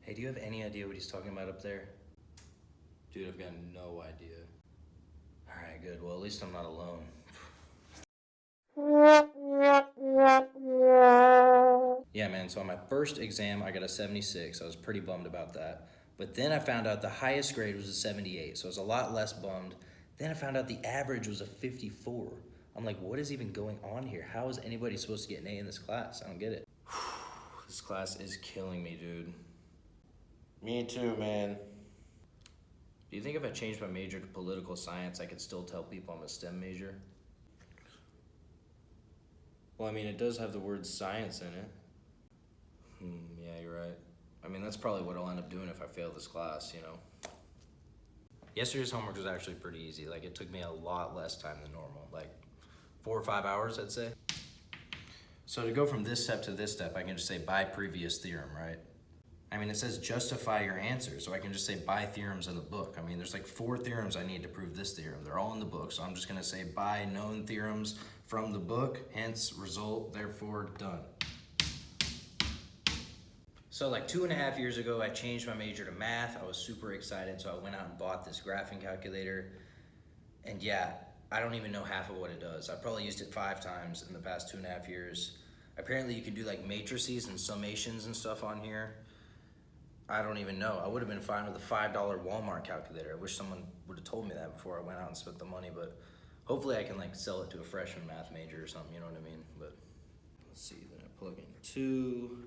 Hey, do you have any idea what he's talking about up there? Dude, I've got no idea. Alright, good. Well, at least I'm not alone. Yeah, man, so on my first exam, I got a 76. I was pretty bummed about that. But then I found out the highest grade was a 78, so I was a lot less bummed. Then I found out the average was a 54. I'm like, what is even going on here? How is anybody supposed to get an A in this class? I don't get it. This class is killing me, dude. Me too, man. Do you think if I changed my major to political science, I could still tell people I'm a STEM major? Well, I mean, it does have the word science in it. Yeah, you're right. I mean, that's probably what I'll end up doing if I fail this class, you know? Yesterday's homework was actually pretty easy. Like, it took me a lot less time than normal. Like, 4 or 5 hours, I'd say. So to go from this step to this step, I can just say by previous theorem, right? I mean, it says justify your answer, so I can just say by theorems in the book. I mean, there's like 4 theorems I need to prove this theorem. They're all in the book, so I'm just gonna say by known theorems from the book, hence result, therefore done. So like 2.5 years ago, I changed my major to math. I was super excited, so I went out and bought this graphing calculator. And yeah, I don't even know half of what it does. I've probably used it 5 times in the past 2.5 years. Apparently you can do like matrices and summations and stuff on here. I don't even know. I would have been fine with a $5 Walmart calculator. I wish someone would have told me that before I went out and spent the money, but hopefully I can like sell it to a freshman math major or something, you know what I mean? But let's see, then I plug in 2,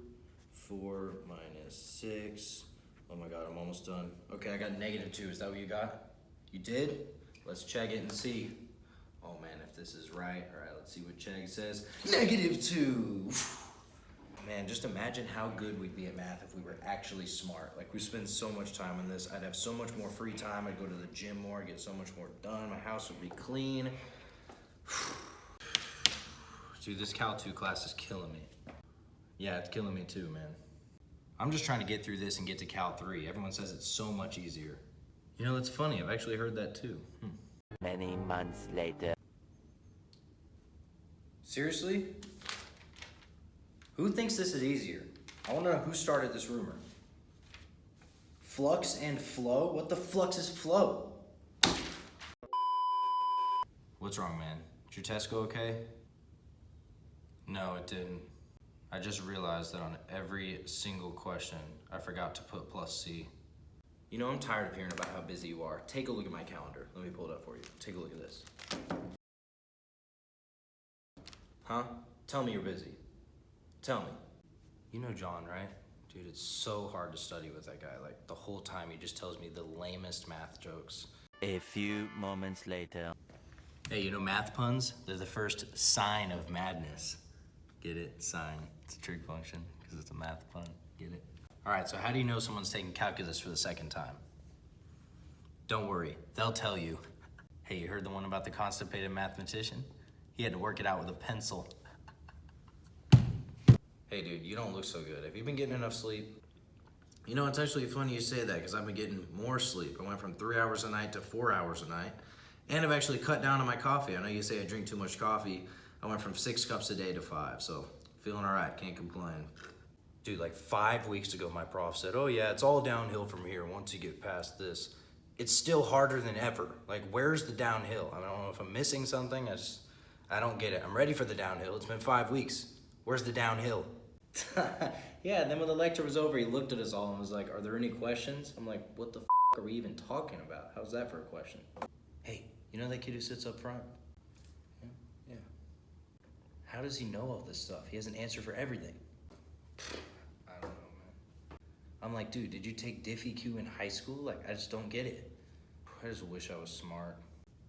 4 minus 6. Oh my God, I'm almost done. Okay, I got -2. Is that what you got? You did? Let's check it and see. Oh man, if this is right. All right, let's see what Chegg says. -2. Man, just imagine how good we'd be at math if we were actually smart. Like, we spend so much time on this. I'd have so much more free time. I'd go to the gym more, get so much more done. My house would be clean. Dude, this Cal 2 class is killing me. Yeah, it's killing me too, man. I'm just trying to get through this and get to Cal 3. Everyone says it's so much easier. You know, that's funny. I've actually heard that too. Many months later. Seriously? Who thinks this is easier? I want to know who started this rumor. Flux and flow? What the flux is flow? What's wrong, man? Did your test go okay? No, it didn't. I just realized that on every single question, I forgot to put +C. You know, I'm tired of hearing about how busy you are. Take a look at my calendar. Let me pull it up for you. Take a look at this. Huh? Tell me you're busy. Tell me. You know John, right? Dude, it's so hard to study with that guy. Like, the whole time he just tells me the lamest math jokes. A few moments later. Hey, you know math puns? They're the first sign of madness. Get it? Sign. It's a trig function, because it's a math pun. Get it? All right, so how do you know someone's taking calculus for the second time? Don't worry, they'll tell you. Hey, you heard the one about the constipated mathematician? He had to work it out with a pencil. Hey dude, you don't look so good. Have you been getting enough sleep? You know, it's actually funny you say that because I've been getting more sleep. I went from 3 hours a night to 4 hours a night. And I've actually cut down on my coffee. I know you say I drink too much coffee. I went from 6 cups a day to 5, so feeling all right, can't complain. Dude, like 5 weeks ago, my prof said, oh yeah, it's all downhill from here once you get past this. It's still harder than ever. Like, where's the downhill? I don't know if I'm missing something. I don't get it. I'm ready for the downhill. It's been 5 weeks. Where's the downhill? Yeah, and then when the lecture was over, he looked at us all and was like, are there any questions? I'm like, what the f are we even talking about? How's that for a question? Hey, you know that kid who sits up front? Yeah. How does he know all this stuff? He has an answer for everything. I don't know, man. I'm like, dude, did you take Diff-EQ in high school? Like, I just don't get it. I just wish I was smart.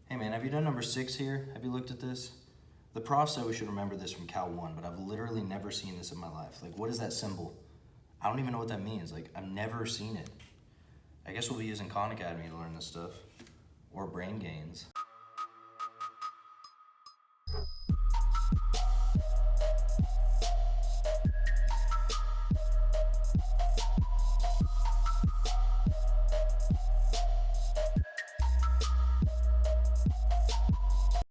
Hey man, have you done number 6 here? Have you looked at this? The prof said we should remember this from Cal 1, but I've literally never seen this in my life. Like, what is that symbol? I don't even know what that means. Like, I've never seen it. I guess we'll be using Khan Academy to learn this stuff. Or Brain Gainz.